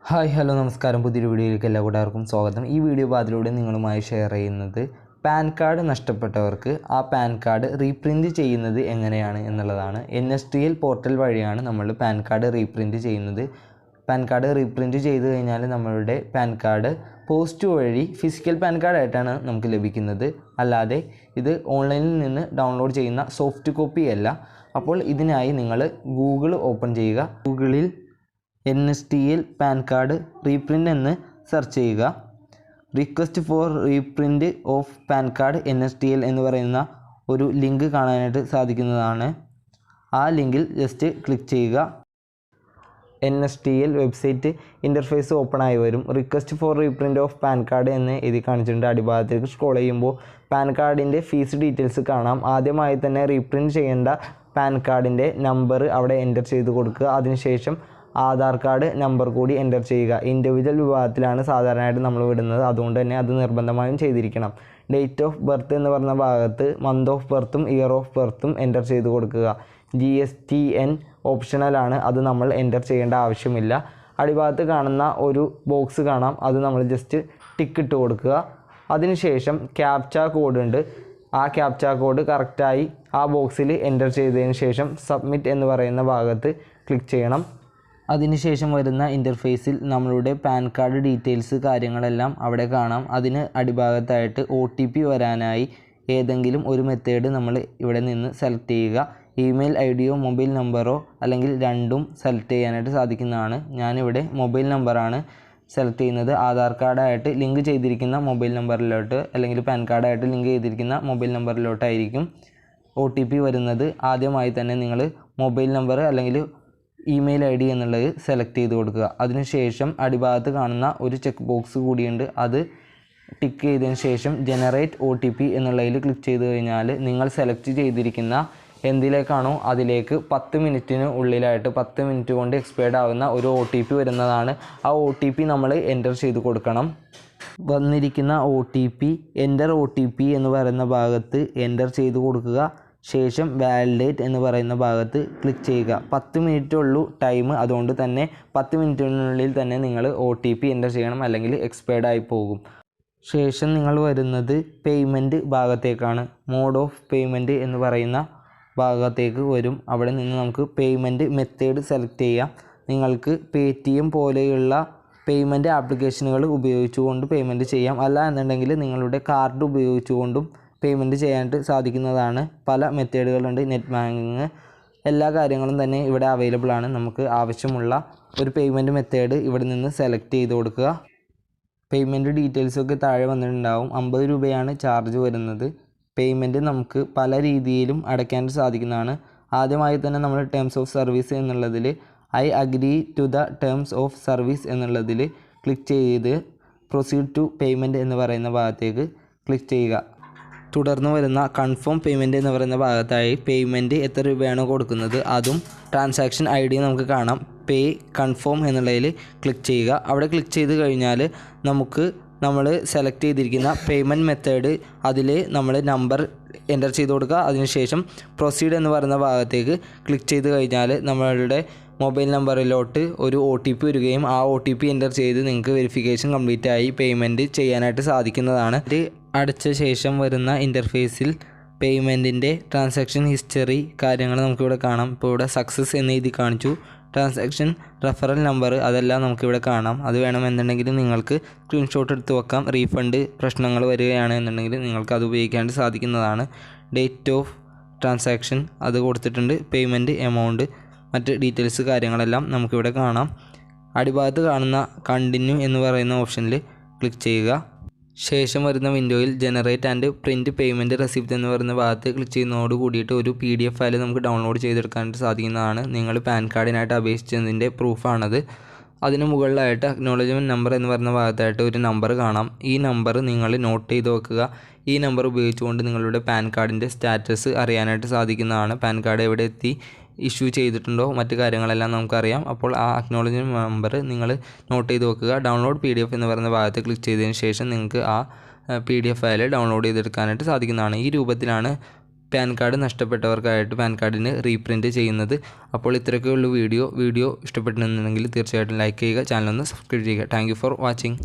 Hi hello നമസ്കാരം. പുതിയൊരു വീഡിയോയിലേക്ക് എല്ലാവർക്കും സ്വാഗതം. ഈ വീഡിയോ അതിലൂടെ നിങ്ങളുമായി ഷെയർ ചെയ്യുന്നത് പാൻ കാർഡ് നഷ്ടപ്പെട്ടവർക്ക് ആ പാൻ കാർഡ് റീപ്രിൻറ്റ് ചെയ്യുന്നത് എങ്ങനെയാണ് എന്നുള്ളതാണ്. NSDL പോർട്ടൽ വഴിയാണ് നമ്മൾ പാൻ കാർഡ് റീപ്രിൻറ്റ് ചെയ്യുന്നത്. പാൻ കാർഡ് റീപ്രിൻറ്റ് ചെയ്ത് കഴിഞ്ഞാൽ നമ്മളുടെ പാൻ കാർഡ് പോസ്റ്റ് വഴി ഫിസിക്കൽ പാൻ കാർഡായിട്ടാണ് നമുക്ക് ലഭിക്കുന്നത്. അല്ലാതെ ഇത് ഓൺലൈനിൽ നിന്ന് ഡൗൺലോഡ് ചെയ്യുന്ന സോഫ്റ്റ് കോപ്പി അല്ല. അപ്പോൾ ഇതിനായി നിങ്ങൾ ഗൂഗിൾ ഓപ്പൺ ചെയ്യുക. ഗൂഗിളിൽ NSDL പാൻ കാർഡ് റീപ്രിൻ്റ് എന്ന് സെർച്ച് ചെയ്യുക. Request for reprint of pan card NSDL എന്ന് പറയുന്ന ഒരു ലിങ്ക് കാണാനായിട്ട് സാധിക്കുന്നതാണ്. ആ ലിങ്കിൽ ജസ്റ്റ് ക്ലിക്ക് ചെയ്യുക. NSDL വെബ്സൈറ്റ് ഇൻ്റർഫേസ് ഓപ്പൺ ആയി വരും. Request for reprint of pan card എന്ന് എഴുതി കാണിച്ചിട്ടുണ്ട്. അടിഭാഗത്തേക്ക് സ്ക്രോൾ ചെയ്യുമ്പോൾ പാൻ കാർഡിൻ്റെ ഫീസ് ഡീറ്റെയിൽസ് കാണാം. ആദ്യമായി തന്നെ റീപ്രിൻറ്റ് ചെയ്യേണ്ട പാൻ കാർഡിൻ്റെ നമ്പർ അവിടെ എൻ്റർ ചെയ്ത് കൊടുക്കുക. അതിനുശേഷം ആധാർ കാർഡ് നമ്പർ കൂടി എൻ്റർ ചെയ്യുക. ഇൻഡിവിജ്വൽ വിഭാഗത്തിലാണ് സാധാരണയായിട്ട് നമ്മൾ വിടുന്നത്, അതുകൊണ്ട് തന്നെ അത് നിർബന്ധമായും ചെയ്തിരിക്കണം. ഡേറ്റ് ഓഫ് ബർത്ത് എന്ന് പറഞ്ഞ ഭാഗത്ത് മന്ത് ഓഫ് ബർത്തും ഇയർ ഓഫ് ബർത്തും എൻ്റർ ചെയ്ത് കൊടുക്കുക. GSTN ഓപ്ഷണലാണ്, അത് നമ്മൾ എൻ്റർ ചെയ്യേണ്ട ആവശ്യമില്ല. അടിഭാഗത്ത് കാണുന്ന ഒരു ബോക്സ് കാണാം, അത് നമ്മൾ ജസ്റ്റ് ടിക്ക് ഇട്ട് കൊടുക്കുക. അതിനുശേഷം ക്യാപ്ച കോഡ് ഉണ്ട്. ആ ക്യാപ്ച കോഡ് കറക്റ്റായി ആ ബോക്സിൽ എൻ്റർ ചെയ്തതിന് ശേഷം സബ്മിറ്റ് എന്ന് പറയുന്ന ഭാഗത്ത് ക്ലിക്ക് ചെയ്യണം. അതിനുശേഷം വരുന്ന ഇൻ്റർഫേസിൽ നമ്മളുടെ പാൻ കാർഡ് ഡീറ്റെയിൽസ് കാര്യങ്ങളെല്ലാം അവിടെ കാണാം. അതിന് അടിഭാഗത്തായിട്ട് OTP വരാനായി ഏതെങ്കിലും ഒരു മെത്തേഡ് നമ്മൾ ഇവിടെ നിന്ന് സെലക്ട് ചെയ്യുക. ഇമെയിൽ ID യോ മൊബൈൽ നമ്പറോ അല്ലെങ്കിൽ രണ്ടും സെലക്ട് ചെയ്യാനായിട്ട് സാധിക്കുന്നതാണ്. ഞാനിവിടെ മൊബൈൽ നമ്പറാണ് സെലക്ട് ചെയ്യുന്നത്. ആധാർ കാർഡായിട്ട് ലിങ്ക് ചെയ്തിരിക്കുന്ന മൊബൈൽ നമ്പറിലോട്ട് അല്ലെങ്കിൽ പാൻ കാർഡായിട്ട് ലിങ്ക് ചെയ്തിരിക്കുന്ന മൊബൈൽ നമ്പറിലോട്ടായിരിക്കും OTP വരുന്നത്. ആദ്യമായി തന്നെ നിങ്ങൾ മൊബൈൽ നമ്പർ അല്ലെങ്കിൽ ഇമെയിൽ ID എന്നുള്ളത് സെലക്ട് ചെയ്ത് കൊടുക്കുക. അതിനുശേഷം അടിഭാഗത്ത് കാണുന്ന ഒരു ചെക്ക് ബോക്സ് കൂടിയുണ്ട്, അത് ടിക്ക് ചെയ്തതിന് ശേഷം ജനറേറ്റ് OTP എന്നുള്ളതിൽ ക്ലിക്ക് ചെയ്ത് കഴിഞ്ഞാൽ നിങ്ങൾ സെലക്ട് ചെയ്തിരിക്കുന്ന എന്തിലേക്കാണോ അതിലേക്ക് 10 മിനിറ്റിന് ഉള്ളിലായിട്ട് 10 മിനിറ്റ് കൊണ്ട് എക്സ്പയർഡ് ആകുന്ന ഒരു OTP വരുന്നതാണ്. ആ OTP നമ്മൾ എൻ്റർ ചെയ്ത് കൊടുക്കണം. വന്നിരിക്കുന്ന OTP എൻ്റർ OTP എന്ന് പറയുന്ന ഭാഗത്ത് എൻ്റർ ചെയ്ത് കൊടുക്കുക. ശേഷം വാലിഡേറ്റ് എന്ന് പറയുന്ന ഭാഗത്ത് ക്ലിക്ക് ചെയ്യുക. 10 മിനിറ്റേ ഉള്ളൂ ടൈം, അതുകൊണ്ട് തന്നെ 10 മിനിറ്റിനുള്ളിൽ തന്നെ നിങ്ങൾ OTP എൻ്റർ ചെയ്യണം, അല്ലെങ്കിൽ എക്സ്പയർഡ് ആയി പോകും. ശേഷം നിങ്ങൾ വരുന്നത് പേയ്മെൻറ്റ് ഭാഗത്തേക്കാണ്. മോഡ് ഓഫ് പേയ്മെൻറ്റ് എന്ന് പറയുന്ന ഭാഗത്തേക്ക് വരും. അവിടെ നിന്ന് നമുക്ക് പേയ്മെൻറ്റ് മെത്തേഡ് സെലക്ട് ചെയ്യാം. നിങ്ങൾക്ക് Paytm പോലെയുള്ള പേയ്മെൻറ്റ് ആപ്ലിക്കേഷനുകൾ ഉപയോഗിച്ചുകൊണ്ട് പേയ്മെൻറ്റ് ചെയ്യാം. അല്ല എന്നുണ്ടെങ്കിൽ നിങ്ങളുടെ കാർഡ് ഉപയോഗിച്ചുകൊണ്ടും പേയ്മെൻറ്റ് ചെയ്യാനായിട്ട് സാധിക്കുന്നതാണ്. പല മെത്തേഡുകളുണ്ട്. നെറ്റ് ബാങ്കിങ് എല്ലാ കാര്യങ്ങളും തന്നെ ഇവിടെ അവൈലബിൾ ആണ്. നമുക്ക് ആവശ്യമുള്ള ഒരു പേയ്മെൻറ്റ് മെത്തേഡ് ഇവിടെ നിന്ന് സെലക്ട് ചെയ്ത് കൊടുക്കുക. പേയ്മെൻറ്റ് ഡീറ്റെയിൽസൊക്കെ താഴെ വന്നിട്ടുണ്ടാവും. 50 രൂപയാണ് ചാർജ് വരുന്നത്. പേയ്മെൻറ്റ് നമുക്ക് പല രീതിയിലും അടയ്ക്കാൻ സാധിക്കുന്നതാണ്. ആദ്യമായി തന്നെ നമ്മൾ ടേംസ് ഓഫ് സർവീസ് എന്നുള്ളതിൽ I agree to the terms of service എന്നുള്ളതിൽ ക്ലിക്ക് ചെയ്ത് പ്രൊസീഡ് ടു പേയ്മെൻറ്റ് എന്ന് പറയുന്ന ഭാഗത്തേക്ക് ക്ലിക്ക് ചെയ്യുക. തുടർന്ന് വരുന്ന കൺഫേം പേയ്മെൻറ്റ് എന്ന് പറയുന്ന ഭാഗത്തായി പേയ്മെൻറ്റ് എത്ര രൂപയാണോ കൊടുക്കുന്നത് അതും ട്രാൻസാക്ഷൻ ID നമുക്ക് കാണാം. പേ കൺഫേം എന്നുള്ളതിൽ ക്ലിക്ക് ചെയ്യുക. അവിടെ ക്ലിക്ക് ചെയ്ത് കഴിഞ്ഞാൽ നമ്മൾ സെലക്ട് ചെയ്തിരിക്കുന്ന പേയ്മെൻറ്റ് മെത്തേഡ് അതിൽ നമ്മൾ നമ്പർ എൻ്റർ ചെയ്ത് കൊടുക്കുക. അതിനുശേഷം പ്രൊസീഡ് എന്ന് പറയുന്ന ഭാഗത്തേക്ക് ക്ലിക്ക് ചെയ്ത് കഴിഞ്ഞാൽ നമ്മളുടെ മൊബൈൽ നമ്പറിലോട്ട് ഒരു OTP വരികയും ആ OTP എൻ്റർ ചെയ്ത് നിങ്ങൾക്ക് വെരിഫിക്കേഷൻ കംപ്ലീറ്റ് ആയി പേയ്മെൻറ്റ് ചെയ്യാനായിട്ട് സാധിക്കുന്നതാണ്. ഇത് അടച്ച ശേഷം വരുന്ന ഇൻ്റർഫേസിൽ പേയ്മെൻറ്റിൻ്റെ ട്രാൻസാക്ഷൻ ഹിസ്റ്ററി കാര്യങ്ങൾ നമുക്കിവിടെ കാണാം. ഇപ്പോൾ ഇവിടെ സക്സസ് എന്ന് എഴുതി കാണിച്ചു. ട്രാൻസാക്ഷൻ റെഫറൽ നമ്പർ അതെല്ലാം നമുക്കിവിടെ കാണാം. അത് വേണമെന്നുണ്ടെങ്കിൽ നിങ്ങൾക്ക് സ്ക്രീൻഷോട്ട് എടുത്ത് വെക്കാം. റീഫണ്ട് പ്രശ്നങ്ങൾ വരികയാണ് എന്നുണ്ടെങ്കിൽ നിങ്ങൾക്ക് അത് ഉപയോഗിക്കാൻ സാധിക്കുന്നതാണ്. ഡേറ്റ് ഓഫ് ട്രാൻസാക്ഷൻ അത് കൊടുത്തിട്ടുണ്ട്. പേയ്മെൻറ്റ് എമൗണ്ട് മറ്റ് ഡീറ്റെയിൽസ് കാര്യങ്ങളെല്ലാം നമുക്കിവിടെ കാണാം. അടിഭാഗത്ത് കാണുന്ന കണ്ടിന്യൂ എന്ന് പറയുന്ന ഓപ്ഷനിൽ ക്ലിക്ക് ചെയ്യുക. ശേഷം വരുന്ന വിൻഡോയിൽ generate and print payment receipt എന്ന് പറയുന്ന ഭാഗത്ത് ക്ലിക്ക് ചെയ്യുന്നതോട് കൂടിയിട്ട് ഒരു PDF ഫയൽ നമുക്ക് ഡൗൺലോഡ് ചെയ്തെടുക്കാനായിട്ട് സാധിക്കുന്നതാണ്. നിങ്ങൾ പാൻ കാർഡിനായിട്ട് അപേക്ഷിച്ചതിൻ്റെ പ്രൂഫാണത്. അതിന് മുകളിലായിട്ട് അക്നോളജ്മെൻറ്റ് നമ്പർ എന്ന് പറയുന്ന ഭാഗത്തായിട്ട് ഒരു നമ്പർ കാണാം. ഈ നമ്പർ നിങ്ങൾ നോട്ട് ചെയ്ത് വെക്കുക. ഈ നമ്പർ ഉപയോഗിച്ചുകൊണ്ട് നിങ്ങളുടെ പാൻ കാർഡിൻ്റെ സ്റ്റാറ്റസ് അറിയാനായിട്ട് സാധിക്കുന്നതാണ്. പാൻ കാർഡ് എവിടെ എത്തി, ഇഷ്യൂ ചെയ്തിട്ടുണ്ടോ, മറ്റ് കാര്യങ്ങളെല്ലാം നമുക്കറിയാം. അപ്പോൾ ആ അക്നോളജ്മെൻറ്റ് നമ്പർ നിങ്ങൾ നോട്ട് ചെയ്ത് വെക്കുക. ഡൗൺലോഡ് PDF എന്ന് പറയുന്ന ഭാഗത്ത് ക്ലിക്ക് ചെയ്തതിന് ശേഷം നിങ്ങൾക്ക് ആ PDF ഫയൽ ഡൗൺലോഡ് ചെയ്തെടുക്കാനായിട്ട് സാധിക്കുന്നതാണ്. ഈ രൂപത്തിലാണ് പാൻ കാർഡ് നഷ്ടപ്പെട്ടവർക്കായിട്ട് പാൻ കാർഡിന് റീപ്രിൻറ്റ് ചെയ്യുന്നത്. അപ്പോൾ ഇത്രയൊക്കെയുള്ള വീഡിയോ ഇഷ്ടപ്പെട്ടിട്ടുണ്ടെങ്കിൽ തീർച്ചയായിട്ടും ലൈക്ക് ചെയ്യുക, ചാനൽ ഒന്ന് സബ്സ്ക്രൈബ് ചെയ്യുക. Thank you for watching.